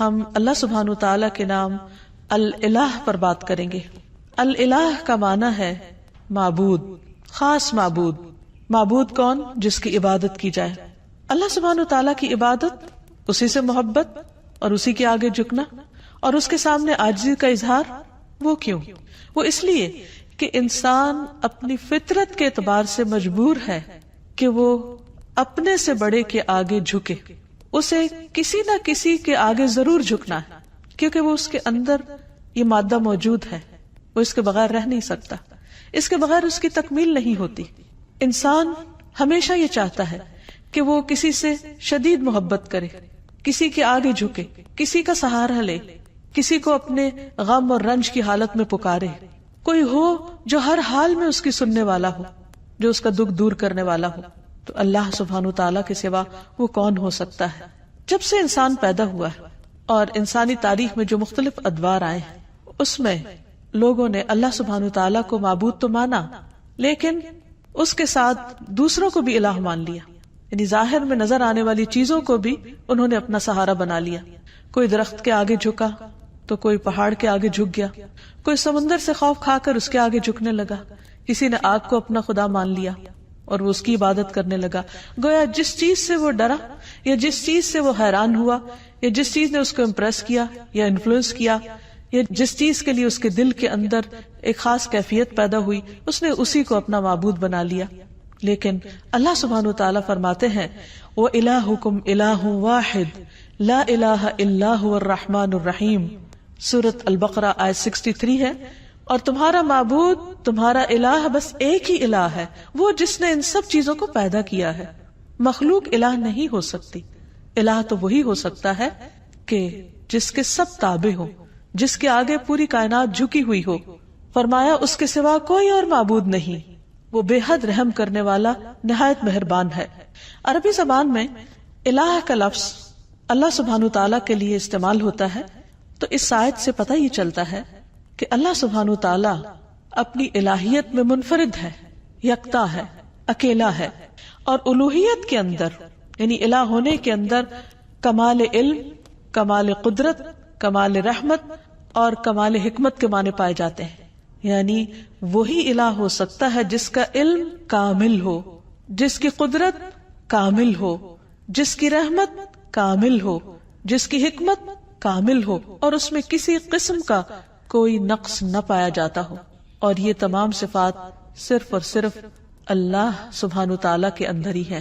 ہم اللہ سبحانہ وتعالی کے نام الالہ پر بات کریں گے۔ الالہ کا معنی ہے معبود، خاص معبود۔ معبود کون؟ جس کی عبادت کی جائے۔ اللہ سبحانہ وتعالی کی عبادت، اسی سے محبت اور اسی کے آگے جھکنا اور اس کے سامنے عاجزی کا اظہار۔ وہ کیوں؟ وہ اس لیے کہ انسان اپنی فطرت کے اعتبار سے مجبور ہے کہ وہ اپنے سے بڑے کے آگے جھکے۔ اسے کسی نہ کسی کے آگے ضرور جھکنا ہے، کیونکہ وہ اس کے اندر یہ مادہ موجود ہے، وہ اس کے بغیر رہ نہیں سکتا، اس کے بغیر اس کی تکمیل نہیں ہوتی۔ انسان ہمیشہ یہ چاہتا ہے کہ وہ کسی سے شدید محبت کرے، کسی کے آگے جھکے، کسی کا سہارا لے، کسی کو اپنے غم اور رنج کی حالت میں پکارے، کوئی ہو جو ہر حال میں اس کی سننے والا ہو، جو اس کا دکھ دور کرنے والا ہو۔ تو اللہ سبحانہ تعالیٰ کے سوا وہ کون ہو سکتا ہے؟ جب سے انسان پیدا ہوا ہے اور انسانی تاریخ میں جو مختلف ادوار آئے ہیں، اس میں لوگوں نے اللہ سبحانہ تعالیٰ کو معبود تو مانا، لیکن اس کے ساتھ دوسروں کو بھی الہ مان لیا، یعنی ظاہر میں نظر آنے والی چیزوں کو بھی انہوں نے اپنا سہارا بنا لیا۔ کوئی درخت کے آگے جھکا تو کوئی پہاڑ کے آگے جھک گیا، کوئی سمندر سے خوف کھا کر اس کے آگے جھکنے لگا، کسی نے آگ کو اپنا خدا مان لیا اور وہ اس کی عبادت کرنے لگا۔ گویا جس چیز سے وہ ڈرا یا جس چیز سے وہ حیران ہوا یا جس چیز نے اس کو امپریس کیا یا انفلوئنس کیا یا جس چیز کے لیے اس کے دل کے اندر ایک خاص کیفیت پیدا ہوئی، اس نے اسی کو اپنا معبود بنا لیا۔ لیکن اللہ سبحانہ وتعالی فرماتے ہیں وَإِلَٰهُكُمْ إِلَٰهٌ وَاحِدٌ لَا إِلَٰهَ إِلَّا هُوَ الرَّحْمَٰنُ الرَّحِيمُ، سورۃ البقرہ آیت 63 ہے۔ اور تمہارا معبود، تمہارا الہ بس ایک ہی الہ ہے، وہ جس نے ان سب چیزوں کو پیدا کیا ہے۔ مخلوق الہ نہیں ہو سکتی۔ الہ تو وہی ہو سکتا ہے کہ جس کے سب تابع ہو، جس کے آگے پوری کائنات جھکی ہوئی ہو۔ فرمایا اس کے سوا کوئی اور معبود نہیں، وہ بے حد رحم کرنے والا، نہایت مہربان ہے۔ عربی زبان میں الہ کا لفظ اللہ سبحانہ تعالیٰ کے لیے استعمال ہوتا ہے، تو اس آیت سے پتہ یہ چلتا ہے کہ اللہ سبحانہ تعالیٰ اپنی الہیت میں منفرد ہے، یکتا ہے، اکیلا ہے، اور الوہیت کے اندر یعنی الہ ہونے کے اندر کمال علم، کمال قدرت، کمال رحمت اور کمال حکمت کے معنی پائے جاتے ہیں۔ یعنی وہی الہ ہو سکتا ہے جس کا علم کامل ہو، جس کی قدرت کامل ہو، جس کی رحمت کامل ہو، جس کی حکمت کامل ہو، اور اس میں کسی قسم کا کوئی نقص نہ پایا جاتا ہو۔ اور یہ تمام صفات صرف اور صرف اللہ سبحانہ تعالیٰ کے اندر ہی ہیں۔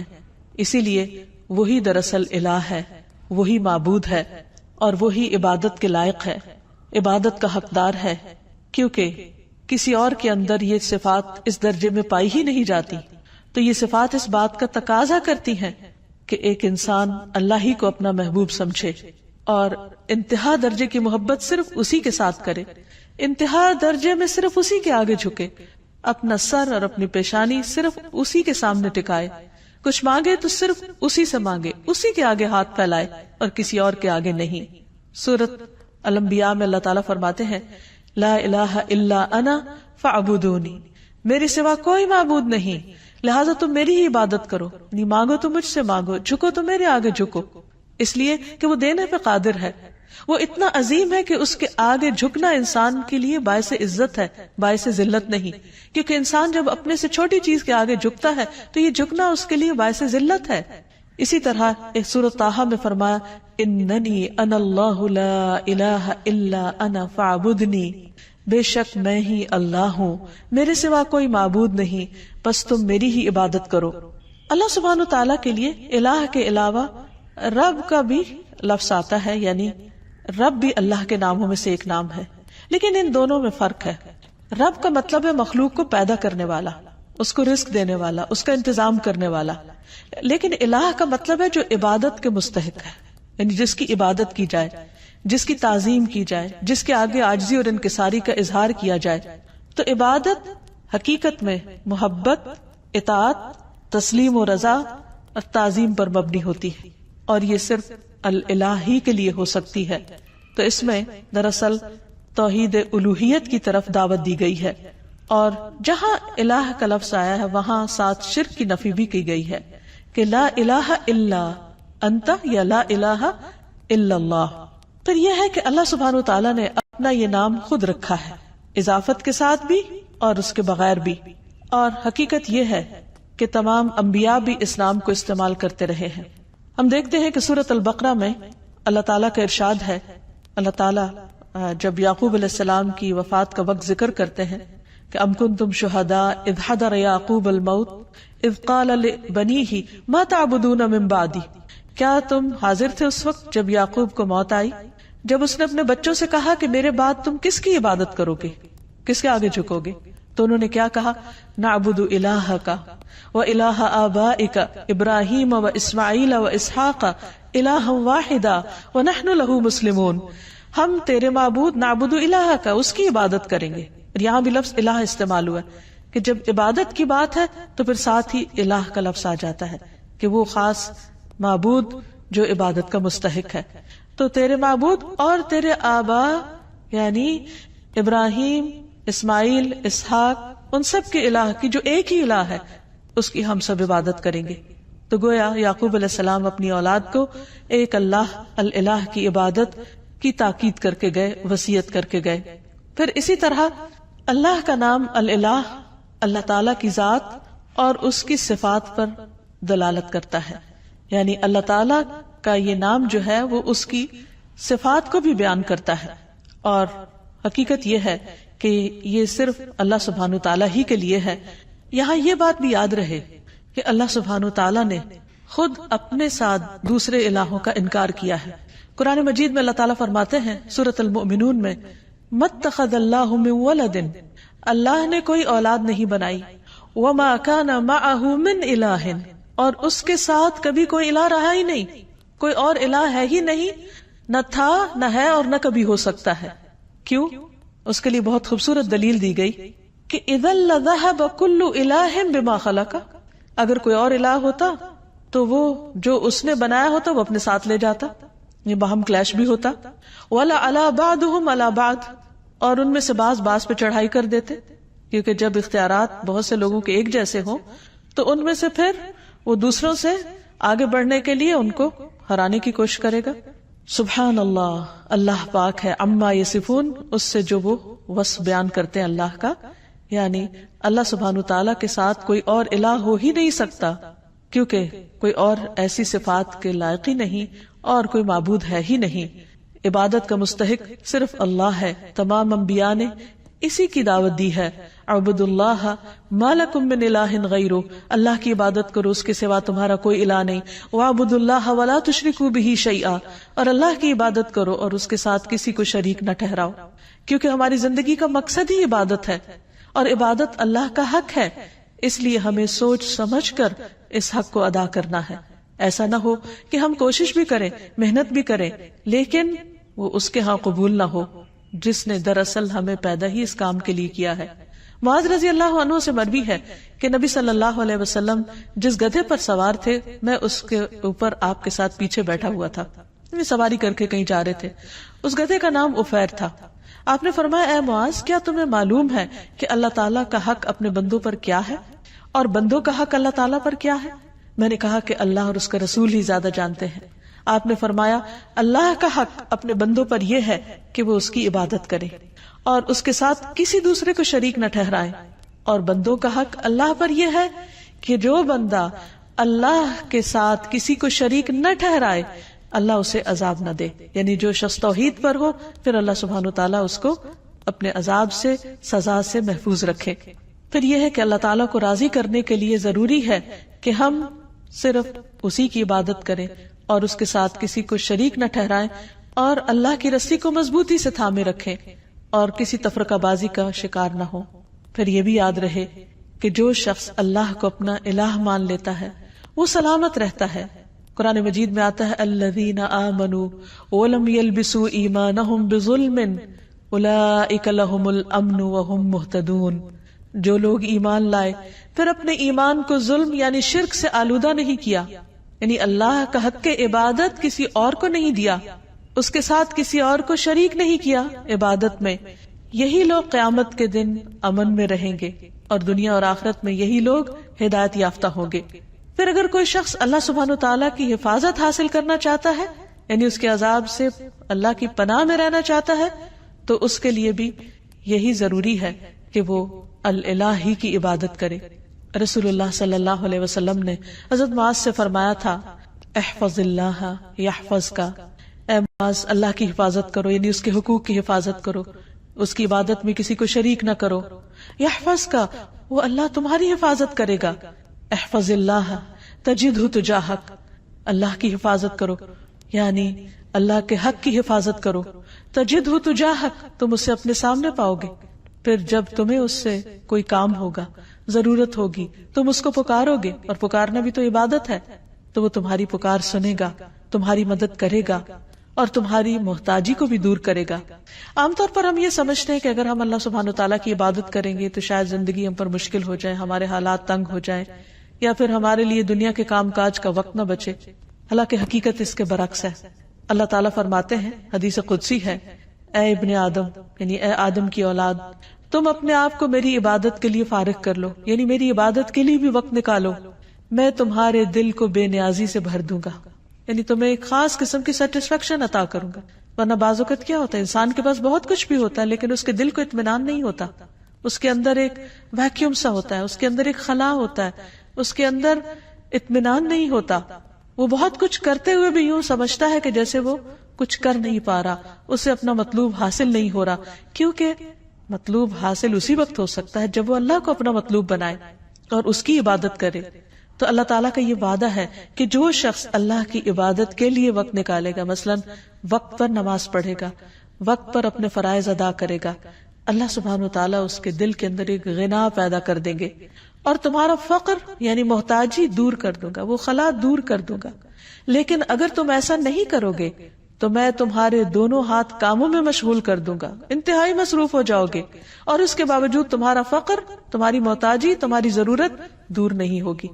اسی لیے وہی دراصل الہ ہے، وہی معبود ہے، اور وہی عبادت کے لائق ہے، عبادت کا حقدار ہے، کیونکہ کسی اور کے اندر یہ صفات اس درجے میں پائی ہی نہیں جاتی۔ تو یہ صفات اس بات کا تقاضا کرتی ہیں کہ ایک انسان اللہ ہی کو اپنا محبوب سمجھے اور انتہا درجے کی محبت صرف اسی کے ساتھ کرے، انتہا درجے میں صرف اسی کے آگے جھکے، اپنا سر اور اپنی پیشانی صرف اسی کے سامنے ٹکائے، کچھ مانگے تو صرف اسی سے مانگے، اسی کے آگے ہاتھ پھیلائے اور کسی اور کے آگے نہیں۔ سورۃ الانبیاء میں اللہ تعالیٰ فرماتے ہیں لا الہ الا انا فاعبدونی، میرے سوا کوئی معبود نہیں، لہٰذا تم میری ہی عبادت کرو، نہیں مانگو تو مجھ سے مانگو، جھکو تو میرے آگے جھکو، اس لیے کہ وہ دینے پہ قادر ہے، وہ اتنا عظیم ہے کہ اس کے آگے جھکنا انسان کے لیے باعث عزت ہے، باعث ذلت نہیں، کیونکہ انسان جب اپنے سے چھوٹی چیز کے آگے جھکتا ہے تو یہ جھکنا اس کے لیے باعث ذلت ہے۔ اسی طرح ایک سورۃ طٰہٰ میں فرمایا اننی انا اللہ لا الہ الا انا فاعبدنی، بے شک میں ہی اللہ ہوں، میرے سوا کوئی معبود نہیں، بس تم میری ہی عبادت کرو۔ اللہ سبحانہ تعالیٰ کے لیے الہ کے علاوہ رب کا بھی لفظ آتا ہے، یعنی رب بھی اللہ کے ناموں میں سے ایک نام ہے، لیکن ان دونوں میں فرق ہے۔ رب کا مطلب ہے مخلوق کو پیدا کرنے والا، اس کو رزق دینے والا، اس کا انتظام کرنے والا، لیکن الہ کا مطلب ہے جو عبادت کے مستحق ہے، یعنی جس کی عبادت کی جائے، جس کی تعظیم کی جائے، جس کے آگے عاجزی اور انکساری کا اظہار کیا جائے۔ تو عبادت حقیقت میں محبت، اطاعت، تسلیم و رضا اور تعظیم پر مبنی ہوتی ہے، اور یہ صرف الہ ہی کے لیے ہو سکتی ہے۔ تو اس میں دراصل توحید الوہیت کی طرف دعوت دی گئی ہے، اور جہاں الہ کا لفظ آیا ہے وہاں ساتھ شرک کی نفی بھی کی گئی ہے کہ لا الہ الا انت یا لا الہ الا اللہ، پھر یہ ہے کہ اللہ سبحانہ وتعالی نے اپنا یہ نام خود رکھا ہے، اضافت کے ساتھ بھی اور اس کے بغیر بھی، اور حقیقت یہ ہے کہ تمام انبیاء بھی اس نام کو استعمال کرتے رہے ہیں۔ ہم دیکھتے ہیں کہ سورۃ البقرہ میں اللہ تعالیٰ کا ارشاد ہے، اللہ تعالیٰ جب یعقوب علیہ السلام کی وفات کا وقت ذکر کرتے ہیں کہ ام کنتم شہداء اذ حضر یعقوب الموت اذ قال لبنیہ ما تعبدون من بعدی، کیا تم حاضر تھے اس وقت جب یعقوب کو موت آئی، جب اس نے اپنے بچوں سے کہا کہ میرے بعد تم کس کی عبادت کرو گے، کس کے آگے جھکو گے؟ تو انہوں نے کیا کہا؟ نعبد الہک و الہ آبائک ابراہیم و اسماعیل و اسحاق الہا واحدا ونحن لہ مسلمون، ہم تیرے معبود نعبد الہک اس کی عبادت کریں گے۔ یہاں بھی لفظ الہ استعمال ہوا ہے کہ جب عبادت کی بات ہے تو پھر ساتھ ہی الہ کا لفظ آ جاتا ہے کہ وہ خاص معبود جو عبادت کا مستحق ہے۔ تو تیرے معبود اور تیرے آبا یعنی ابراہیم، اسماعیل، اسحاق، ان سب کے الہ کی جو ایک ہی الہ ہے اس کی ہم سب عبادت کریں گے۔ تو گویا یعقوب علیہ السلام اپنی اولاد کو ایک اللہ الہ کی عبادت کی تاکید کر کے گئے، وصیت کر کے گئے۔ پھر اسی طرح اللہ کا نام الہ اللہ تعالی کی ذات اور اس کی صفات پر دلالت کرتا ہے، یعنی اللہ تعالی کا یہ نام جو ہے وہ اس کی صفات کو بھی بیان کرتا ہے، اور حقیقت یہ ہے کہ یہ صرف اللہ سبحانہ تعالیٰ ہی کے لیے ہے۔ یہاں یہ بات بھی یاد رہے کہ اللہ سبحانہ تعالیٰ نے خود اپنے ساتھ دوسرے الہوں کا انکار کیا ہے۔ قرآن مجید میں اللہ تعالیٰ فرماتے ہیں سورۃ المؤمنون میں مَتَّخَذَ اللَّهُ مِن وَلَدٍ، اللہ نے کوئی اولاد نہیں بنائی، وَمَا كَانَ مَعَهُ مِنْ إِلَٰهٍ، اور اس کے ساتھ کبھی کوئی الہ رہا ہی نہیں، کوئی اور الہ ہے ہی نہیں، نہ تھا نہ ہے اور نہ کبھی ہو سکتا ہے۔ کیوں؟ اس کے لیے بہت خوبصورت دلیل دی گئی کہ اذا لذهب كل الہ بما خلق، اگر کوئی اور الہ ہوتا تو وہ جو اس نے بنایا ہوتا وہ اپنے ساتھ لے جاتا، یہ باہم کلیش بھی ہوتا۔ ولا علی بعضهم علی بعض، اور ان میں سے بعض پہ چڑھائی کر دیتے، کیونکہ جب اختیارات بہت سے لوگوں کے ایک جیسے ہوں تو ان میں سے پھر وہ دوسروں سے آگے بڑھنے کے لیے ان کو ہرانے کی کوشش کرے گا۔ سبحان اللہ، اللہ پاک ہے عما یصفون، اس سے جو وہ وصف بیان کرتے ہیں اللہ کا، یعنی اللہ سبحانہ تعالیٰ کے ساتھ کوئی اور الہ ہو ہی نہیں سکتا، کیونکہ کوئی اور ایسی صفات کے لائق ہی نہیں اور کوئی معبود ہے ہی نہیں۔ عبادت کا مستحق صرف اللہ ہے۔ تمام انبیاء نے اسی کی دعوت دی ہے، اعبد اللہ ما لکم من الہ غیرہ، اللہ کی عبادت کرو، اس کے سوا تمہارا کوئی الہ نہیں، واعبدوا اللہ ولا تشرکوا بہ شیئا، اور اللہ کی عبادت کرو اور اس کے ساتھ کسی کو شریک نہ ٹھہراؤ، کیونکہ ہماری زندگی کا مقصد ہی عبادت ہے اور عبادت اللہ کا حق ہے، اس لیے ہمیں سوچ سمجھ کر اس حق کو ادا کرنا ہے۔ ایسا نہ ہو کہ ہم کوشش بھی کریں، محنت بھی کریں، لیکن وہ اس کے ہاں قبول نہ ہو جس نے دراصل ہمیں پیدا ہی اس کام کے لیے کیا ہے۔ معاذ رضی اللہ عنہ سے مروی ہے کہ نبی صلی اللہ علیہ وسلم جس گدھے پر سوار تھے میں اس کے اوپر آپ کے ساتھ پیچھے بیٹھا ہوا تھا، سواری کر کے کہیں جا رہے تھے۔ اس گدھے کا نام عفیر تھا۔ آپ نے فرمایا، اے معاذ، کیا تمہیں معلوم ہے کہ اللہ تعالیٰ کا حق اپنے بندوں پر کیا ہے اور بندوں کا حق اللہ تعالیٰ پر کیا ہے؟ میں نے کہا کہ اللہ اور اس کا رسول ہی زیادہ جانتے ہیں۔ آپ نے فرمایا، اللہ کا حق اپنے بندوں پر یہ ہے کہ وہ اس کی عبادت کرے اور اس کے ساتھ کسی دوسرے کو شریک نہ ٹھہرائے، اور بندوں کا حق اللہ پر یہ ہے کہ جو بندہ اللہ کے ساتھ کسی کو شریک نہ ٹھہرائے اللہ اسے عذاب نہ دے، یعنی جو شخص توحید پر ہو پھر اللہ سبحانہ وتعالیٰ اس کو اپنے عذاب سے، سزا سے محفوظ رکھے۔ پھر یہ ہے کہ اللہ تعالیٰ کو راضی کرنے کے لیے ضروری ہے کہ ہم صرف اسی کی عبادت کریں اور اس کے ساتھ کسی کو شریک نہ ٹھہرائیں، اور اللہ کی رسی کو مضبوطی سے تھامے رکھیں اور کسی تفرقہ بازی کا شکار نہ ہو۔ پھر یہ بھی یاد رہے کہ جو شخص اللہ کو اپنا الہ مان لیتا ہے وہ سلامت رہتا ہے۔ قرآن مجید میں آتا ہے، الذین آمنوا ولم یلبسوا ایمانہم بظلم اولئک لہم الامن وہم مہتدون، جو لوگ ایمان لائے پھر اپنے ایمان کو ظلم یعنی شرک سے آلودہ نہیں کیا، یعنی اللہ کا حق عبادت کسی اور کو نہیں دیا، اس کے ساتھ کسی اور کو شریک نہیں کیا عبادت میں، یہی لوگ قیامت کے دن امن میں رہیں گے اور دنیا اور آخرت میں یہی لوگ ہدایت یافتہ ہوں گے۔ پھر اگر کوئی شخص اللہ سبحانہ تعالیٰ کی حفاظت حاصل کرنا چاہتا ہے، یعنی اس کے عذاب سے اللہ کی پناہ میں رہنا چاہتا ہے تو اس کے لیے بھی یہی ضروری ہے کہ وہ الہ ہی کی عبادت کرے. رسول اللہ صلی اللہ علیہ وسلم نے حضرت معاذ سے فرمایا تھا احفظ اللہ یحفظک، اے معاذ اللہ کی حفاظت کرو، یعنی اس کے حقوق کی حفاظت کرو، اس کی عبادت میں کسی کو شریک نہ کرو. یحفظک، وہ اللہ تمہاری حفاظت کرے گا. احفظ اللہ تجدہ تجاہک، اللہ کی حفاظت کرو یعنی اللہ کے حق کی حفاظت کرو. تجدہ تجاہک، تم اسے اپنے سامنے پاؤ گے. پھر جب تمہیں اس سے کوئی کام ہوگا، ضرورت ہوگی، تم اس کو پکارو گے، اور پکارنا بھی تو عبادت ہے، تو وہ تمہاری پکار سنے گا، تمہاری مدد کرے گا اور تمہاری محتاجی کو بھی دور کرے گا. عام طور پر ہم یہ سمجھتے ہیں کہ اگر ہم اللہ سبحانہ وتعالیٰ کی عبادت کریں گے تو شاید زندگی ہم پر مشکل ہو جائے، ہمارے حالات تنگ ہو جائیں، یا پھر ہمارے لیے دنیا کے کام کاج کا وقت نہ بچے. حالانکہ حقیقت اس کے برعکس ہے. اللہ تعالیٰ فرماتے ہیں، حدیث قدسی ہے، اے ابن آدم، یعنی اے آدم کی اولاد، تم اپنے آپ کو میری عبادت کے لیے فارغ کر لو، یعنی میری عبادت کے لیے بھی وقت نکالو، میں تمہارے دل کو بے نیازی سے بھر دوں گا، یعنی تمہیں ایک خاص قسم کی سیٹسفیکشن عطا کروں گا. ورنہ بعض اوقات کیا ہوتا ہے، انسان کے پاس بہت کچھ بھی ہوتا ہے لیکن اس کے دل کو اطمینان نہیں ہوتا، اس کے اندر ایک ویکیوم سا ہوتا ہے، اس کے اندر ایک خلا ہوتا ہے، اس کے اندر اطمینان نہیں ہوتا. وہ بہت کچھ کرتے ہوئے بھی یوں سمجھتا ہے کہ جیسے وہ کچھ کر نہیں پا رہا، اسے اپنا مطلوب حاصل نہیں ہو رہا، کیونکہ مطلوب حاصل اسی وقت ہو سکتا ہے جب وہ اللہ کو اپنا مطلوب بنائے اور اس کی عبادت کرے. تو اللہ تعالیٰ کا یہ وعدہ ہے کہ جو شخص اللہ کی عبادت کے لیے وقت نکالے گا، مثلا وقت پر نماز پڑھے گا، وقت پر اپنے فرائض ادا کرے گا، اللہ سبحانہ وتعالیٰ اس کے دل کے اندر ایک غنا پیدا کر دیں گے اور تمہارا فقر یعنی محتاجی دور کر دوں گا، وہ خلا دور کر دوں گا. لیکن اگر تم ایسا نہیں کرو گے تو میں تمہارے دونوں ہاتھ کاموں میں مشغول کر دوں گا، انتہائی مصروف ہو جاؤ گے، اور اس کے باوجود تمہارا فقر، تمہاری محتاجی، تمہاری ضرورت دور نہیں ہوگی.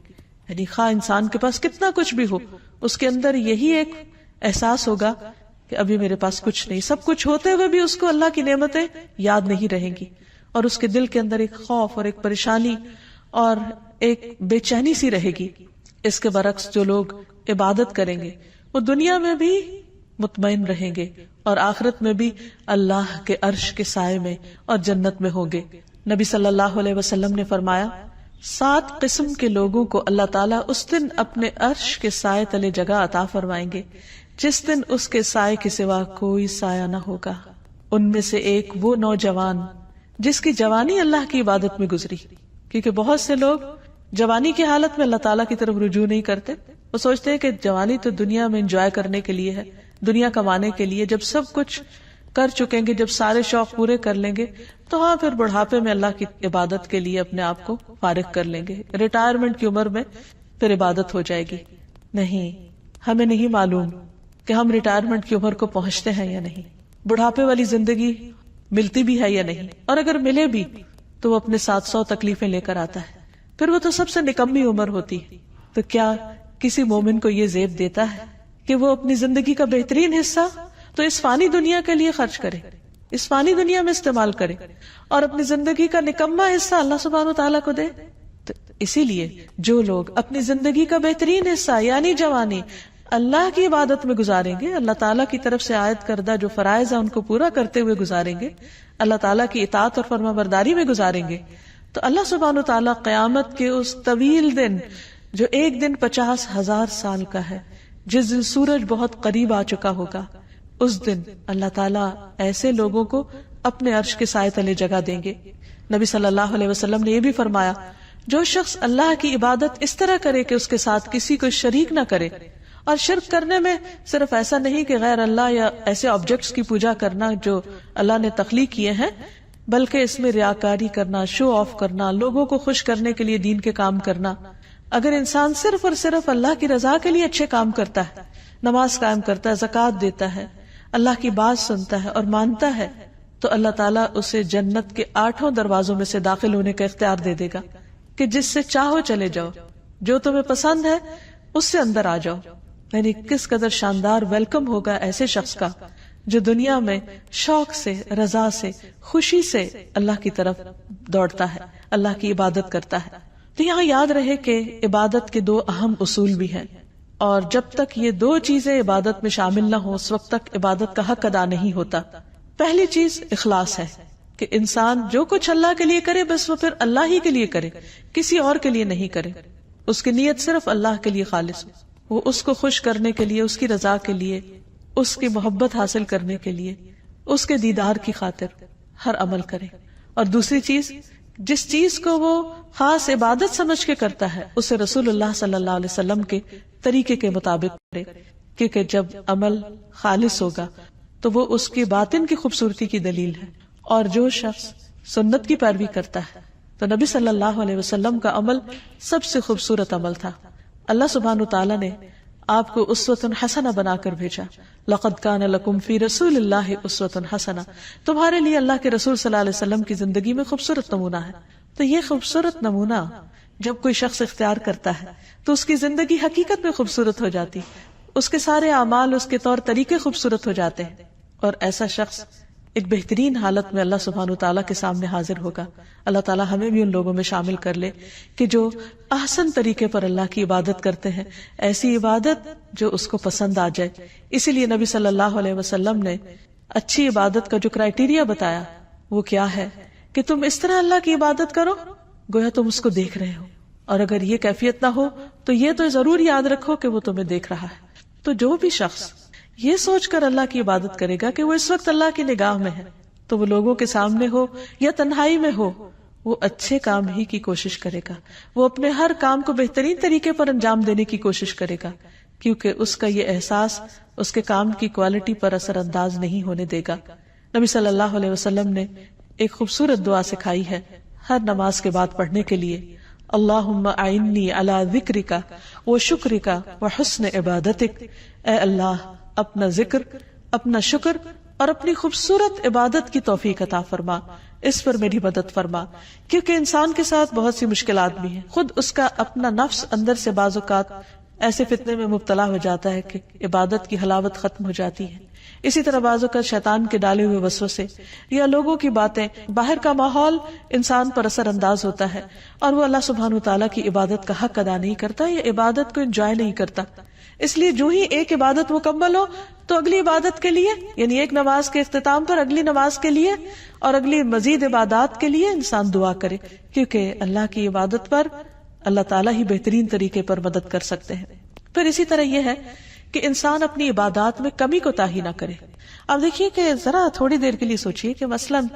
یعنی خواہ انسان کے پاس کتنا کچھ بھی ہو، اس کے اندر یہی ایک احساس ہوگا کہ ابھی میرے پاس کچھ نہیں. سب کچھ ہوتے ہوئے بھی اس کو اللہ کی نعمتیں یاد نہیں رہیں گی، اور اس کے دل کے اندر ایک خوف اور ایک پریشانی اور ایک بے چینی سی رہے گی. اس کے برعکس جو لوگ عبادت کریں گے وہ دنیا میں بھی مطمئن رہیں گے اور آخرت میں بھی اللہ کے عرش کے سائے میں اور جنت میں ہوں گے. نبی صلی اللہ علیہ وسلم نے فرمایا 7 قسم کے لوگوں کو اللہ تعالیٰ اس دن اپنے عرش کے سائے تلے جگہ عطا فرمائیں گے جس دن اس کے سائے کے سوا کوئی سایہ نہ ہوگا. ان میں سے ایک وہ نوجوان جس کی جوانی اللہ کی عبادت میں گزری، کیونکہ بہت سے لوگ جوانی کی حالت میں اللہ تعالیٰ کی طرف رجوع نہیں کرتے. وہ سوچتے ہیں کہ جوانی تو دنیا میں انجوائے کرنے کے لیے ہے، دنیا کمانے کے لیے. جب سب کچھ کر چکیں گے، جب سارے شوق پورے کر لیں گے تو ہاں پھر بڑھاپے میں اللہ کی عبادت کے لیے اپنے آپ کو فارغ کر لیں گے، ریٹائرمنٹ کی عمر میں پھر عبادت ہو جائے گی. نہیں، ہمیں نہیں معلوم کہ ہم ریٹائرمنٹ کی عمر کو پہنچتے ہیں یا نہیں، بڑھاپے والی زندگی ملتی بھی ہے یا نہیں، اور اگر ملے بھی تو وہ اپنے 700 تکلیفیں لے کر آتا ہے، پھر وہ تو سب سے نکمی عمر ہوتی. تو کیا کسی مومن کو یہ زیب دیتا ہے کہ وہ اپنی زندگی کا بہترین حصہ تو اس فانی دنیا کے لیے خرچ کرے، اس فانی دنیا میں استعمال کرے، اور اپنی زندگی کا نکما حصہ اللہ سبحانہ وتعالیٰ کو دے؟ تو اسی لیے جو لوگ اپنی زندگی کا بہترین حصہ یعنی جوانی اللہ کی عبادت میں گزاریں گے، اللہ تعالیٰ کی طرف سے عائد کردہ جو فرائض ہیں ان کو پورا کرتے ہوئے گزاریں گے، اللہ تعالیٰ کی اطاعت اور فرما برداری میں گزاریں گے، تو اللہ سبحانہ وتعالیٰ قیامت کے اس طویل دن جو ایک دن 50,000 سال کا ہے، جس دن سورج بہت قریب آ چکا ہوگا، اس دن اللہ تعالیٰ ایسے لوگوں کو اپنے عرش کے سائے تلے جگہ دیں گے. نبی صلی اللہ علیہ وسلم نے یہ بھی فرمایا، جو شخص اللہ کی عبادت اس طرح کرے کہ اس کے ساتھ کسی کو شریک نہ کرے، اور شرک کرنے میں صرف ایسا نہیں کہ غیر اللہ یا ایسے آبجیکٹس کی پوجا کرنا جو اللہ نے تخلیق کیے ہیں، بلکہ اس میں ریاکاری کرنا، شو آف کرنا، لوگوں کو خوش کرنے کے لیے دین کے کام کرنا. اگر انسان صرف اور صرف اللہ کی رضا کے لیے اچھے کام کرتا ہے، نماز قائم کرتا ہے، زکوٰۃ دیتا ہے، اللہ کی بات سنتا ہے اور مانتا ہے، تو اللہ تعالیٰ اسے جنت کے 8 دروازوں میں سے داخل ہونے کا اختیار دے دے گا کہ جس سے چاہو چلے جاؤ، جو تمہیں پسند ہے اس سے اندر آ جاؤ. یعنی کس قدر شاندار ویلکم ہوگا ایسے شخص کا جو دنیا میں شوق سے، رضا سے، خوشی سے اللہ کی طرف دوڑتا ہے، اللہ کی عبادت کرتا ہے. تو یہاں یاد رہے کہ عبادت کے 2 اہم اصول بھی ہیں. اور جب تک یہ دو چیزیں عبادت میں شامل نہ ہوں اس وقت تک عبادت کا حق ادا نہیں ہوتا. پہلی چیز اخلاص ہے کہ انسان جو کچھ اللہ کے لیے کرے بس وہ پھر اللہ ہی کے لیے کرے، کسی اور کے لیے نہیں کرے. اس کی نیت صرف اللہ کے لیے خالص ہو، وہ اس کو خوش کرنے کے لیے، اس کی رضا کے لیے، اس کی محبت حاصل کرنے کے لیے، اس کے دیدار کی خاطر ہر عمل کرے. اور دوسری چیز، جس چیز کو وہ خاص عبادت سمجھ کے کرتا ہے اسے رسول اللہ صلی اللہ علیہ وسلم کے طریقے کے مطابق کرے، کیونکہ جب عمل خالص ہوگا تو وہ اس کی باطن کی خوبصورتی کی دلیل ہے. اور جو شخص سنت کی پیروی کرتا ہے تو نبی صلی اللہ علیہ وسلم کا عمل سب سے خوبصورت عمل تھا. اللہ سبحانہ وتعالی نے آپ کو اسوۃ حسنہ بنا کر بھیجا. لقد کان لکم فی رسول اللہ اسوۃ حسنہ، تمہارے لیے اللہ کے رسول صلی اللہ علیہ وسلم کی زندگی میں خوبصورت نمونہ ہے. تو یہ خوبصورت نمونہ جب کوئی شخص اختیار کرتا ہے تو اس کی زندگی حقیقت میں خوبصورت ہو جاتی، اس کے سارے اعمال، اس کے طور طریقے خوبصورت ہو جاتے ہیں. اور ایسا شخص ایک بہترین حالت میں اللہ سبحانہ وتعالیٰ کے سامنے حاضر ہوگا. اللہ تعالیٰ ہمیں بھی ان لوگوں میں شامل کر لے کہ جو احسن طریقے پر اللہ کی عبادت کرتے ہیں، ایسی عبادت جو اس کو پسند آ جائے. اسی لیے نبی صلی اللہ علیہ وسلم نے اچھی عبادت کا جو کرائیٹیریا بتایا وہ کیا ہے کہ تم اس طرح اللہ کی عبادت کرو گویا تم اس کو دیکھ رہے ہو، اور اگر یہ کیفیت نہ ہو تو یہ تو ضرور یاد رکھو کہ وہ تمہیں دیکھ رہا ہے. تو جو بھی شخص یہ سوچ کر اللہ کی عبادت کرے گا کہ وہ اس وقت اللہ کی نگاہ میں ہے، تو وہ لوگوں کے سامنے ہو یا تنہائی میں ہو، وہ اچھے کام ہی کی کوشش کرے گا. وہ اپنے ہر کام کو بہترین طریقے پر انجام دینے کی کوشش کرے گا، کیونکہ اس کا یہ احساس اس کے کام کی کوالٹی پر اثر انداز نہیں ہونے دے گا. نبی صلی اللہ علیہ وسلم نے ایک خوبصورت دعا سکھائی ہے ہر نماز کے بعد پڑھنے کے لیے. اللہم اعنی علی ذکرک و شکرک و حسن عبادتک. اے اللہ اپنا ذکر، اپنا شکر اور اپنی خوبصورت عبادت کی توفیق عطا فرما، اس پر میری مدد فرما. کیونکہ انسان کے ساتھ بہت سی مشکلات بھی ہیں، خود اس کا اپنا نفس اندر سے بعض اوقات ایسے فتنے میں مبتلا ہو جاتا ہے کہ عبادت کی حلاوت ختم ہو جاتی ہے. اسی طرح بعض اوقات شیطان کے ڈالے ہوئے وسوسے یا لوگوں کی باتیں، باہر کا ماحول انسان پر اثر انداز ہوتا ہے اور وہ اللہ سبحانہ وتعالیٰ کی عبادت کا حق ادا نہیں کرتا یا عبادت کو انجوائے نہیں کرتا. اس لیے جو ہی ایک عبادت مکمل ہو تو اگلی عبادت کے لیے، یعنی ایک نماز کے اختتام پر اگلی نماز کے لیے اور اگلی مزید عبادات کے لیے انسان دعا کرے، کیونکہ اللہ کی عبادت پر اللہ تعالیٰ ہی بہترین طریقے پر مدد کر سکتے ہیں. پھر اسی طرح یہ ہے کہ انسان اپنی عبادات میں کمی کوتاہی نہ کرے. اب دیکھیے کہ ذرا تھوڑی دیر کے لیے سوچئے کہ مثلاً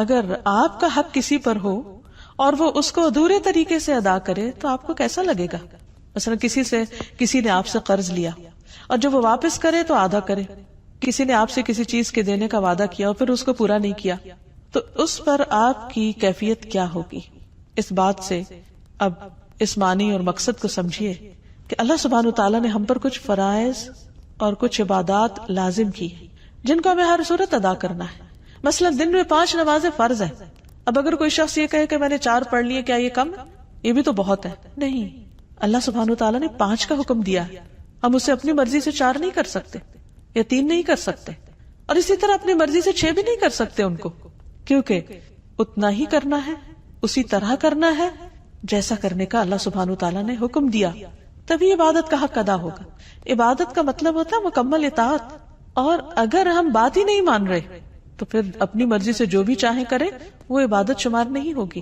اگر آپ کا حق کسی پر ہو اور وہ اس کو ادھورے طریقے سے ادا کرے تو آپ کو کیسا لگے گا؟ مثلا کسی نے آپ سے قرض لیا اور جب وہ واپس کرے تو آدھا کرے. کسی نے آپ سے کسی چیز کے دینے کا وعدہ کیا اور پھر اس کو پورا نہیں کیا، تو اس پر آپ کی کیفیت کیا ہوگی؟ اس بات سے اب اس معنی اور مقصد کو سمجھیے کہ اللہ سبحانہ وتعالیٰ نے ہم پر کچھ فرائض اور کچھ عبادات لازم کی جن کو ہمیں ہر صورت ادا کرنا ہے. مثلا دن میں 5 نمازیں فرض ہیں. اب اگر کوئی شخص یہ کہے کہ میں نے 4 پڑھ لیے، کیا یہ کم ہے؟ یہ بھی تو بہت ہے. نہیں، اللہ سبحانہ وتعالیٰ نے 5 کا حکم دیا ہے. ہم اسے اپنی مرضی سے 4 نہیں کر سکتے یا 3 نہیں کر سکتے، اور اسی طرح اپنی مرضی سے 6 بھی نہیں کر سکتے ان کو، کیونکہ اتنا ہی کرنا ہے، اسی طرح کرنا ہے جیسا کرنے کا اللہ سبحانہ وتعالیٰ نے حکم دیا، تبھی عبادت کا حق ادا ہوگا. عبادت کا مطلب ہوتا ہے مکمل اطاعت، اور اگر ہم بات ہی نہیں مان رہے تو پھر اپنی مرضی سے جو بھی چاہیں کریں وہ عبادت شمار نہیں ہوگی.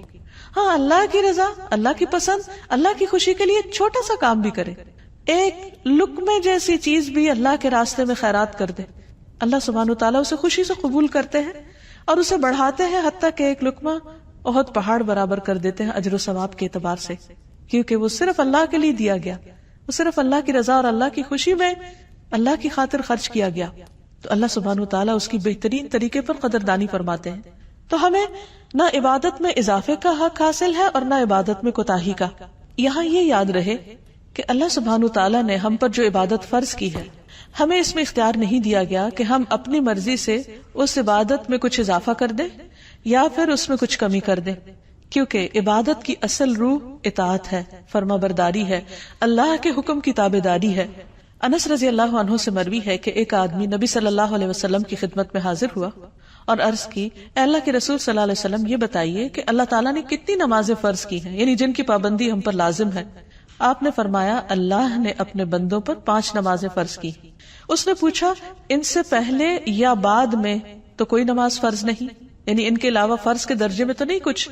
ہاں، اللہ کی رضا، اللہ کی پسند، اللہ کی خوشی کے لیے چھوٹا سا کام بھی کرے، ایک لقمے جیسی چیز بھی اللہ کے راستے میں خیرات کر دے، اللہ سبحانہ وتعالیٰ اسے خوشی سے قبول کرتے ہیں اور اسے بڑھاتے ہیں، حتیٰ کہ ایک لقمہ بہت پہاڑ برابر کر دیتے ہیں اجر و ثواب کے اعتبار سے، کیونکہ وہ صرف اللہ کے لیے دیا گیا، وہ صرف اللہ کی رضا اور اللہ کی خوشی میں اللہ کی خاطر خرچ کیا گیا. تو اللہ سبحانہ وتعالیٰ اس کی بہترین طریقے پر قدردانی فرماتے ہیں. تو ہمیں نہ عبادت میں اضافے کا حق حاصل ہے اور نہ عبادت میں کوتاہی کا. یہاں یہ یاد رہے کہ اللہ سبحانہ وتعالیٰ نے ہم پر جو عبادت فرض کی ہے، ہمیں اس میں اختیار نہیں دیا گیا کہ ہم اپنی مرضی سے اس عبادت میں کچھ اضافہ کر دیں یا پھر اس میں کچھ کمی کر دیں، کیونکہ عبادت کی اصل روح اطاعت ہے، فرما برداری ہے، اللہ کے حکم کی تابعداری ہے. انس رضی اللہ عنہ سے مروی ہے کہ ایک آدمی نبی صلی اللہ علیہ وسلم کی خدمت میں حاضر ہوا اور عرض کی، اے اللہ کے رسول صلی اللہ علیہ وسلم، یہ بتائیے کہ اللہ تعالیٰ نے کتنی نمازیں فرض کی ہیں، یعنی جن کی پابندی ہم پر لازم ہے. آپ نے فرمایا اللہ نے اپنے بندوں پر 5 نمازیں فرض کی. اس نے پوچھا ان سے پہلے یا بعد میں تو کوئی نماز فرض نہیں، یعنی ان کے علاوہ فرض کے درجے میں تو نہیں کچھ.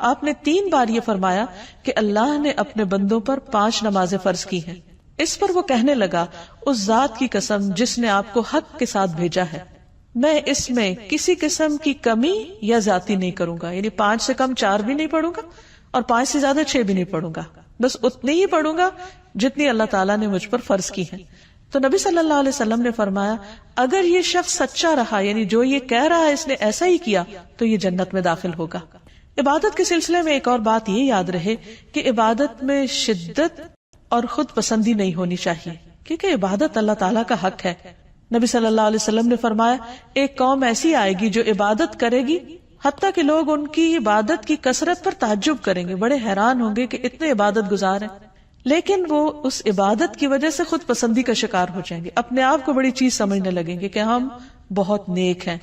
آپ نے 3 بار یہ فرمایا کہ اللہ نے اپنے بندوں پر 5 نمازیں فرض کی ہیں. اس پر وہ کہنے لگا اس ذات کی قسم جس نے آپ کو حق کے ساتھ بھیجا ہے، میں اس میں کسی قسم کی کمی یا زیادتی نہیں کروں گا، یعنی 5 سے کم 4 بھی نہیں پڑھوں گا اور 5 سے زیادہ 6 بھی نہیں پڑھوں گا، بس اتنی ہی پڑھوں گا جتنی اللہ تعالیٰ نے مجھ پر فرض کی ہے. تو نبی صلی اللہ علیہ وسلم نے فرمایا اگر یہ شخص سچا رہا، یعنی جو یہ کہہ رہا ہے اس نے ایسا ہی کیا، تو یہ جنت میں داخل ہوگا. عبادت کے سلسلے میں ایک اور بات یہ یاد رہے کہ عبادت میں شدت اور خود پسندی نہیں ہونی چاہیے، کیونکہ عبادت اللہ تعالیٰ کا حق ہے. نبی صلی اللہ علیہ وسلم نے فرمایا ایک قوم ایسی آئے گی جو عبادت کرے گی حتیٰ کہ لوگ ان کی عبادت کی کثرت پر تعجب کریں گے، بڑے حیران ہوں گے کہ اتنے عبادت گزار ہیں، لیکن وہ اس عبادت کی وجہ سے خود پسندی کا شکار ہو جائیں گے، اپنے آپ کو بڑی چیز سمجھنے لگیں گے کہ ہم بہت نیک ہیں.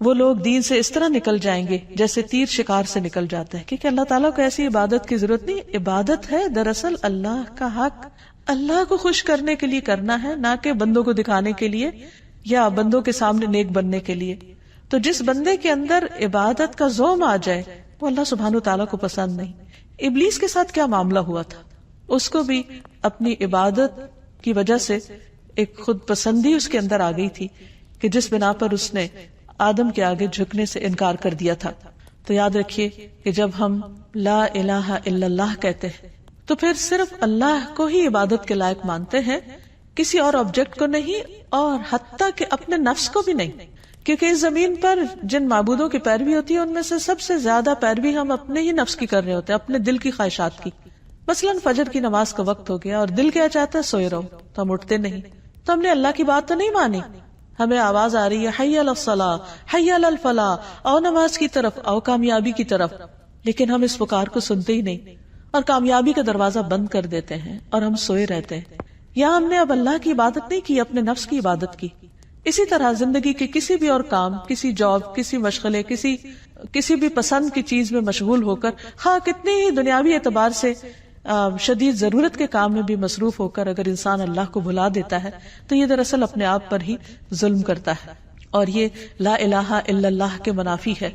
وہ لوگ دین سے اس طرح نکل جائیں گے جیسے تیر شکار سے نکل جاتا ہے، کیونکہ اللہ تعالیٰ کو ایسی عبادت کی ضرورت نہیں. عبادت ہے دراصل اللہ کا حق، اللہ کو خوش کرنے کے لیے کرنا ہے، نہ کہ بندوں کو دکھانے کے لیے یا بندوں کے سامنے نیک بننے کے لیے. تو جس بندے کے اندر عبادت کا زوم آ جائے وہ اللہ سبحانہ وتعالیٰ کو پسند نہیں. ابلیس کے ساتھ کیا معاملہ ہوا تھا، اس کو بھی اپنی عبادت کی وجہ سے ایک خود پسندی اس کے اندر آ گئی تھی کہ جس بنا پر اس نے آدم کے آگے جھکنے سے انکار کر دیا تھا. تو یاد رکھیے کہ جب ہم لا الہ الا اللہ کہتے ہیں تو پھر صرف اللہ کو ہی عبادت کے لائق مانتے ہیں، کسی اور آبجیکٹ کو نہیں، اور حتیٰ کہ اپنے نفس کو بھی نہیں. کیونکہ اس زمین پر جن معبودوں کی پیروی ہوتی ہے ان میں سے سب سے زیادہ پیروی ہم اپنے ہی نفس کی کر رہے ہوتے ہیں، اپنے دل کی خواہشات کی. مثلاً فجر کی نماز کا وقت ہو گیا اور دل کیا چاہتا ہے سوئے رہو، تو ہم اٹھتے نہیں. تو ہم نے اللہ کی بات تو نہیں مانی، ہمیں آواز آ رہی ہے حی علی الصلاۃ، حی علی الفلاح، آؤ نماز کی طرف، آؤ کامیابی کی طرف، لیکن ہم اس پکار کو سنتے ہی نہیں اور کامیابی کا دروازہ بند کر دیتے ہیں اور ہم سوئے رہتے ہیں. یا ہم نے اب اللہ کی عبادت نہیں کی، اپنے نفس کی عبادت کی. اسی طرح زندگی کے کسی بھی اور کام، کسی جاب، کسی مشغلے، کسی بھی پسند کی چیز میں مشغول ہو کر، ہاں کتنی ہی دنیاوی اعتبار سے شدید ضرورت کے کام میں بھی مصروف ہو کر اگر انسان اللہ کو بھلا دیتا ہے تو یہ دراصل اپنے آپ پر ہی ظلم کرتا ہے، اور یہ لا الہ الا اللہ کے منافی ہے.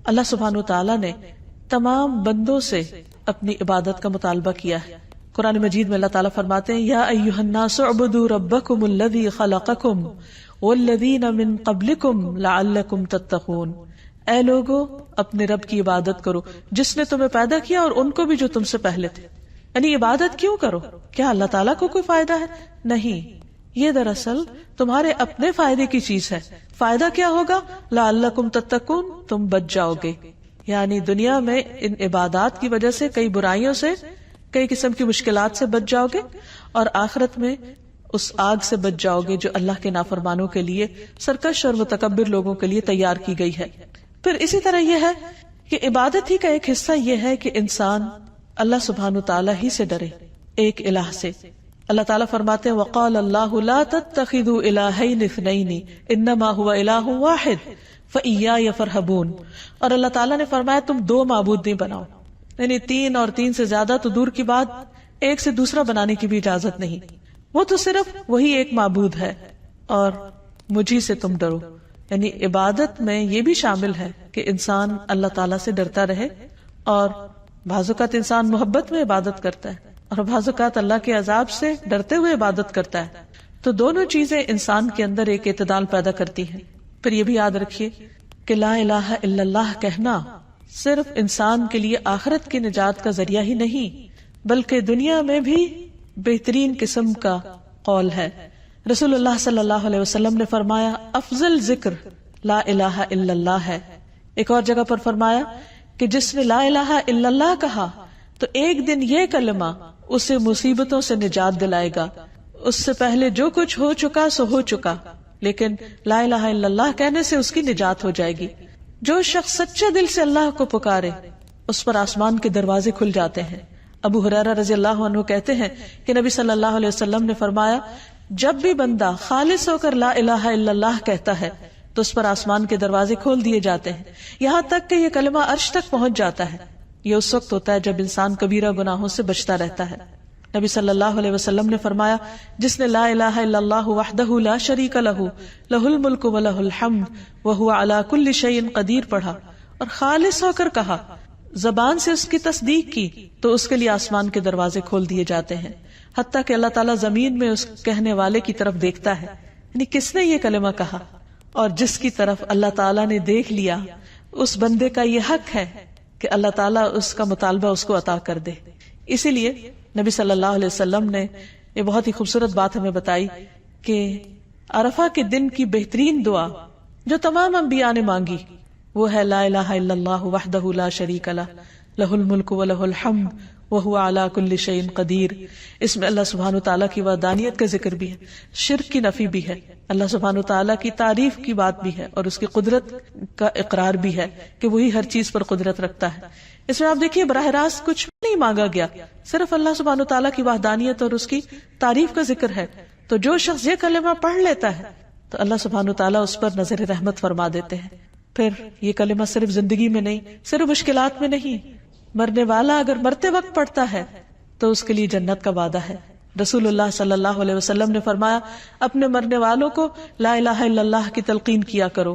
اللہ سبحانہ وتعالیٰ نے تمام بندوں سے اپنی عبادت کا مطالبہ کیا ہے. قرآن مجید میں اللہ تعالیٰ فرماتے ہیں یا ایھا الناس اعبدوا ربکم الذی خلقکم والذین من قبلکم لعلکم تتقون. اے لوگو اپنے رب کی عبادت کرو جس نے تمہیں پیدا کیا اور ان کو بھی جو تم سے پہلے تھے. یعنی عبادت کیوں کرو؟ کیا اللہ تعالیٰ کو کوئی فائدہ ہے؟ نہیں، یہ دراصل تمہارے اپنے فائدے کی چیز ہے. فائدہ کیا ہوگا؟ لعلکم تتقون، تم بچ جاؤ گے. یعنی دنیا میں ان عبادات کی وجہ سے کئی برائیوں سے، کئی قسم کی مشکلات سے بچ جاؤ گے، اور آخرت میں اس آگ سے بچ جاؤ گے جو اللہ کے نافرمانوں کے لیے، سرکش اور متکبر لوگوں کے لیے تیار کی گئی ہے. پھر اسی طرح یہ ہے کہ عبادت ہی کا ایک حصہ یہ ہے کہ انسان اللہ سبحانہ تعالیٰ ہی سے ڈرے، ایک الہ سے. اللہ تعالیٰ فرماتے ہیں وقال اللہ لا تتخذوا الہین اثنین انما هو الہ واحد فإیای فارہبون. اور اللہ تعالیٰ نے فرمایا تم 2 معبود نہیں بناؤ، یعنی 3 اور 3 سے زیادہ تو دور کی بات، ایک سے دوسرا بنانے کی بھی اجازت نہیں. وہ تو صرف وہی ایک معبود ہے اور مجھی سے تم ڈرو. یعنی عبادت میں یہ بھی شامل ہے کہ انسان اللہ تعالیٰ سے ڈرتا رہے، اور بعض اوقات انسان محبت میں عبادت کرتا ہے اور بعض اوقات اللہ کے عذاب سے ڈرتے ہوئے عبادت کرتا ہے. تو دونوں چیزیں انسان کے اندر ایک اعتدال پیدا کرتی ہیں. پھر یہ بھی یاد رکھیے کہ لا الہ الا اللہ کہنا صرف انسان کے لیے آخرت کی نجات کا ذریعہ ہی نہیں بلکہ دنیا میں بھی بہترین قسم کا قول ہے. رسول اللہ صلی اللہ علیہ وسلم نے فرمایا افضل ذکر لا الہ الا اللہ ہے. ایک اور جگہ پر فرمایا کہ جس نے لا الہ الا اللہ کہا تو ایک دن یہ کلمہ اسے مصیبتوں سے نجات دلائے گا. اس سے پہلے جو کچھ ہو چکا سو ہو چکا، لیکن لا الہ الا اللہ کہنے سے اس کی نجات ہو جائے گی. جو شخص سچے دل سے اللہ کو پکارے اس پر آسمان کے دروازے کھل جاتے ہیں. ابو ہریرہ رضی اللہ عنہ کہتے ہیں کہ نبی صلی اللہ علیہ وسلم نے فرمایا جب بھی بندہ خالص ہو کر لا الہ الا اللہ کہتا ہے تو اس پر آسمان کے دروازے کھول دیے جاتے ہیں، یہاں تک کہ یہ کلمہ عرش تک پہنچ جاتا ہے. یہ اس وقت ہوتا ہے جب انسان کبیرہ گناہوں سے بچتا رہتا ہے. نبی صلی اللہ علیہ وسلم نے فرمایا جس نے لا الہ الا اللہ وحدہ لا شریک لہ لہ الملک ولہ الحمد وہو علی کل شیء قدیر پڑھا اور خالص ہو کر کہا، زبان سے اس کی تصدیق کی، تو اس کے لیے آسمان کے دروازے کھول دیے جاتے ہیں، حتیٰ کہ اللہ تعالیٰ زمین میں اس کہنے والے کی طرف دیکھتا ہے، یعنی کس نے یہ کلمہ کہا، اور جس کی طرف اللہ تعالیٰ نے دیکھ لیا اس بندے کا یہ حق ہے کہ اللہ تعالیٰ اس کا مطالبہ اس کو عطا کر دے۔ اسی لیے نبی صلی اللہ علیہ وسلم نے یہ بہت ہی خوبصورت بات ہمیں بتائی کہ عرفہ کے دن کی بہترین دعا جو تمام انبیاء نے مانگی وہ ہے لا الہ الا اللہ وحدہ لا شریک لہ لہ الملک ولہ الحمد وہو علی کل شیء قدیر۔ اس میں اللہ سبحانہ وتعالیٰ کی وحدانیت کا ذکر بھی ہے، شرک کی نفی بھی ہے، اللہ سبحانہ وتعالیٰ کی تعریف کی بات بھی ہے، اور اس کی قدرت کا اقرار بھی ہے کہ وہی ہر چیز پر قدرت رکھتا ہے۔ اس میں آپ دیکھیے براہ راست کچھ نہیں مانگا گیا، صرف اللہ سبحانہ وتعالیٰ کی وحدانیت اور اس کی تعریف کا ذکر ہے۔ تو جو شخص یہ کلمہ پڑھ لیتا ہے تو اللہ سبحانہ وتعالیٰ اس پر نظر رحمت فرما دیتے ہیں۔ پھر یہ کلمہ صرف زندگی میں نہیں، صرف مشکلات میں نہیں، مرنے والا اگر مرتے وقت پڑھتا ہے تو اس کے لیے جنت کا وعدہ ہے۔ رسول اللہ صلی اللہ علیہ وسلم نے فرمایا اپنے مرنے والوں کو لا الہ الا اللہ کی تلقین کیا کرو،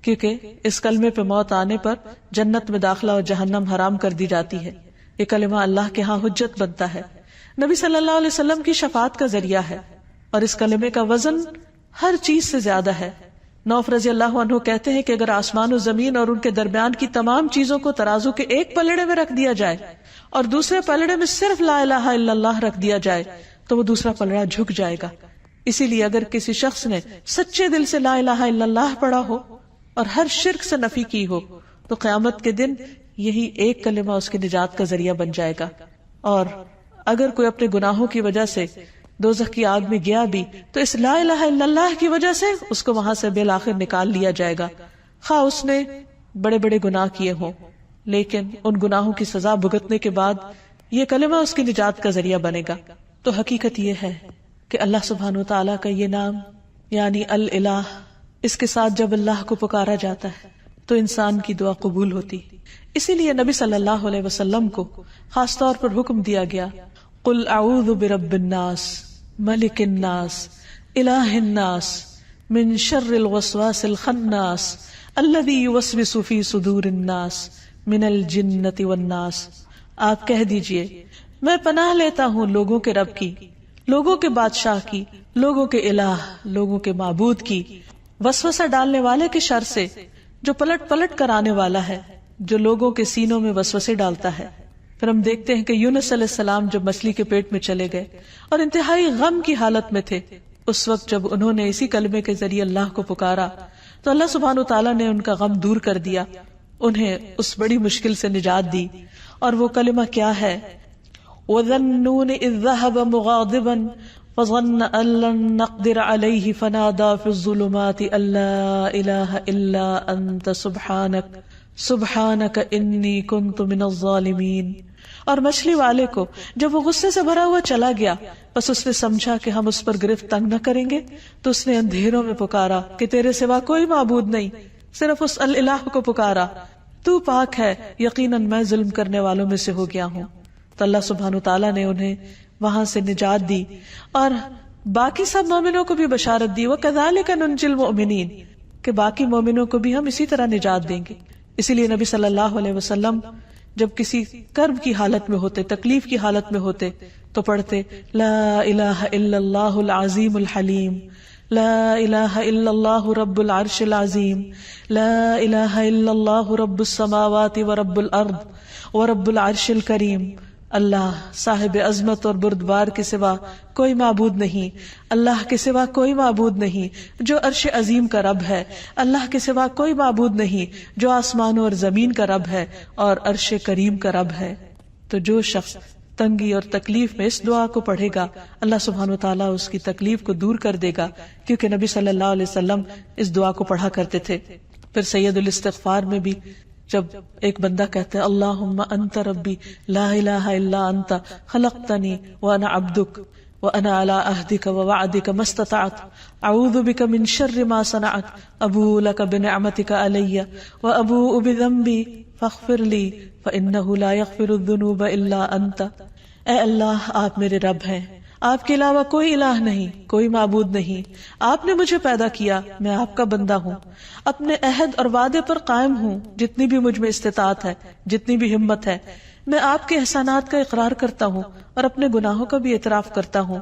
کیونکہ اس کلمے پہ موت آنے پر جنت میں داخلہ اور جہنم حرام کر دی جاتی ہے۔ یہ کلمہ اللہ کے ہاں حجت بنتا ہے، نبی صلی اللہ علیہ وسلم کی شفاعت کا ذریعہ ہے، اور اس کلمے کا وزن ہر چیز سے زیادہ ہے۔ نوف رضی اللہ عنہ کہتے ہیں کہ اگر آسمان و زمین اور ان کے درمیان کی تمام چیزوں کو ترازو کے ایک پلڑے میں رکھ دیا جائے اور دوسرے پلڑے میں صرف لا الہ الا اللہ رکھ دیا جائے تو وہ دوسرا پلڑا جھک جائے گا۔ اسی لیے اگر کسی شخص نے سچے دل سے لا الہ الا اللہ پڑھا ہو اور ہر شرک سے نفی کی ہو تو قیامت کے دن یہی ایک کلمہ اس کی نجات کا ذریعہ بن جائے گا۔ اور اگر کوئی اپنے گناہوں کی وجہ سے دوزخ کی آگ میں گیا بھی تو اس لا الہ الا اللہ کی وجہ سے اس کو وہاں سے بالآخر نکال لیا جائے گا، خواہ اس نے بڑے بڑے گناہ کیے ہوں، لیکن ان گناہوں کی سزا بھگتنے کے بعد یہ کلمہ اس کی نجات کا ذریعہ بنے گا۔ تو حقیقت یہ ہے کہ اللہ سبحانہ وتعالیٰ کا یہ نام یعنی الالہ، اس کے ساتھ جب اللہ کو پکارا جاتا ہے تو انسان کی دعا قبول ہوتی۔ اسی لیے نبی صلی اللہ علیہ وسلم کو خاص طور پر حکم دیا گیا قل اعوذ برب الناس ملک الناس الہ الناس من شر الوسواس الخناس الذی یوسوس فی صدور الناس من الجنۃ والناس۔ آپ کہہ دیجئے میں پناہ لیتا ہوں لوگوں کے رب کی، لوگوں کے بادشاہ کی، لوگوں کے الہ، لوگوں کے معبود کی، وسوسہ ڈالنے والے کے شر سے جو پلٹ پلٹ کر آنے والا ہے، جو لوگوں کے سینوں میں وسوسے ڈالتا ہے۔ پھر ہم دیکھتے ہیں کہ یونس علیہ السلام جب مچھلی کے پیٹ میں چلے گئے اور انتہائی غم کی حالت میں تھے، اس وقت جب انہوں نے اسی کلمے کے ذریعے اللہ کو پکارا تو اللہ سبحانہ وتعالیٰ نے ان کا غم دور کر دیا، انہیں اس بڑی مشکل سے نجات دی۔ اور وہ کلمہ کیا ہے؟ وَذَنُّونِ إِذْ ذَهَبَ مُغَاضِبًا فَظَنَّ أَن لَّن نَّقْدِرَ عَلَيْهِ فَنَادَىٰ فِي الظُّلُمَاتِ أَن لَّا إِلَٰهَ إِلَّا أَنتَ سُبْحَانَكَ إِنِّي كُنتُ مِنَ الظَّالِمِينَ۔ اور مچھلی والے کو جب وہ غصے سے بھرا ہوا چلا گیا، بس اس نے سمجھا کہ ہم اس پر گرفت تنگ نہ کریں گے، تو اس نے اندھیروں میں پکارا کہ تیرے سوا کوئی معبود نہیں، صرف اس الہ کو پکارا، تو پاک ہے، یقیناً میں ظلم کرنے والوں میں سے ہو گیا ہوں۔ تو اللہ سبحانہ وتعالیٰ نے انہیں وہاں سے نجات دی اور باقی سب مومنوں کو بھی بشارت دی، وَكَذَلِكَ نُنْجِي الْمُؤْمِنِينَ، کہ باقی مومنوں کو بھی ہم اسی طرح نجات دیں گے۔ اسی لیے نبی صلی اللہ علیہ وسلم جب کسی کرب کی حالت میں ہوتے، تکلیف کی حالت میں ہوتے تو پڑھتے لا الہ الا اللہ العظیم الحلیم، لا الہ الا اللہ رب العرش العظیم، لا الہ الا اللہ رب السماوات ورب الارض ورب العرش الکریم۔ اللہ صاحب عظمت اور بردبار کے سوا کوئی معبود نہیں، اللہ کے سوا کوئی معبود نہیں جو عرش عظیم کا رب ہے، اللہ کے سوا کوئی معبود نہیں جو آسمانوں اور زمین کا رب ہے اور عرش کریم کا رب ہے۔ تو جو شخص تنگی اور تکلیف میں اس دعا کو پڑھے گا اللہ سبحانہ وتعالیٰ اس کی تکلیف کو دور کر دے گا، کیونکہ نبی صلی اللہ علیہ وسلم اس دعا کو پڑھا کرتے تھے۔ پھر سید الاستغفار میں بھی جب ایک بندہ کہتا ہے اللہم انت ربی لا الہ الا انت خلقتنی وانا عبدک وانا علی عہدک ووعدک ما استطعت اعوذ بک من شر ما صنعت ابوء لک بنعمتک علی وابوء بذنبی فاغفر لی فانہ لا یغفر الذنوب الا انت۔ اے اللہ آپ میرے رب ہیں، آپ کے علاوہ کوئی الہ نہیں، کوئی معبود نہیں، آپ نے مجھے پیدا کیا، میں آپ کا بندہ ہوں، اپنے عہد اور وعدے پر قائم ہوں، جتنی بھی مجھ میں استطاعت ہے، جتنی بھی ہمت ہے، میں آپ کے احسانات کا اقرار کرتا ہوں اور اپنے گناہوں کا بھی اعتراف کرتا ہوں،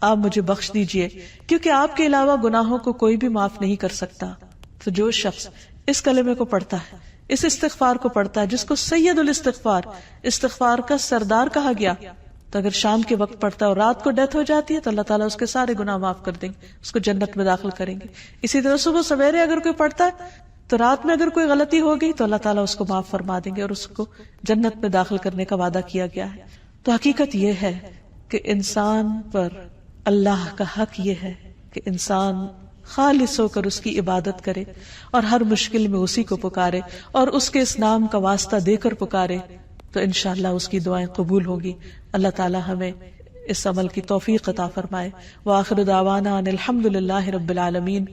آپ مجھے بخش دیجئے، کیونکہ آپ کے علاوہ گناہوں کو کوئی بھی معاف نہیں کر سکتا۔ تو جو شخص اس کلمے کو پڑھتا ہے، اس استغفار کو پڑھتا ہے جس کو سید الاستغفار، استغفار کا سردار کہا گیا، تو اگر شام کے وقت پڑھتا ہے اور رات کو ڈیتھ ہو جاتی ہے تو اللہ تعالیٰ اس کے سارے گناہ معاف کر دیں گے، اس کو جنت میں داخل کریں گے۔ اسی طرح صبح سویرے اگر کوئی پڑھتا ہے تو رات میں اگر کوئی غلطی ہو گئی تو اللہ تعالیٰ اس کو معاف فرما دیں گے اور اس کو جنت میں داخل کرنے کا وعدہ کیا گیا ہے۔ تو حقیقت یہ ہے کہ انسان پر اللہ کا حق یہ ہے کہ انسان خالص ہو کر اس کی عبادت کرے اور ہر مشکل میں اسی کو پکارے اور اس کے اس نام کا واسطہ دے کر پکارے، تو انشاءاللہ اس کی دعائیں قبول ہوگی۔ اللہ تعالی ہمیں اس عمل کی توفیق عطا فرمائے۔ وآخر دعوانا ان الحمد للہ رب العالمین۔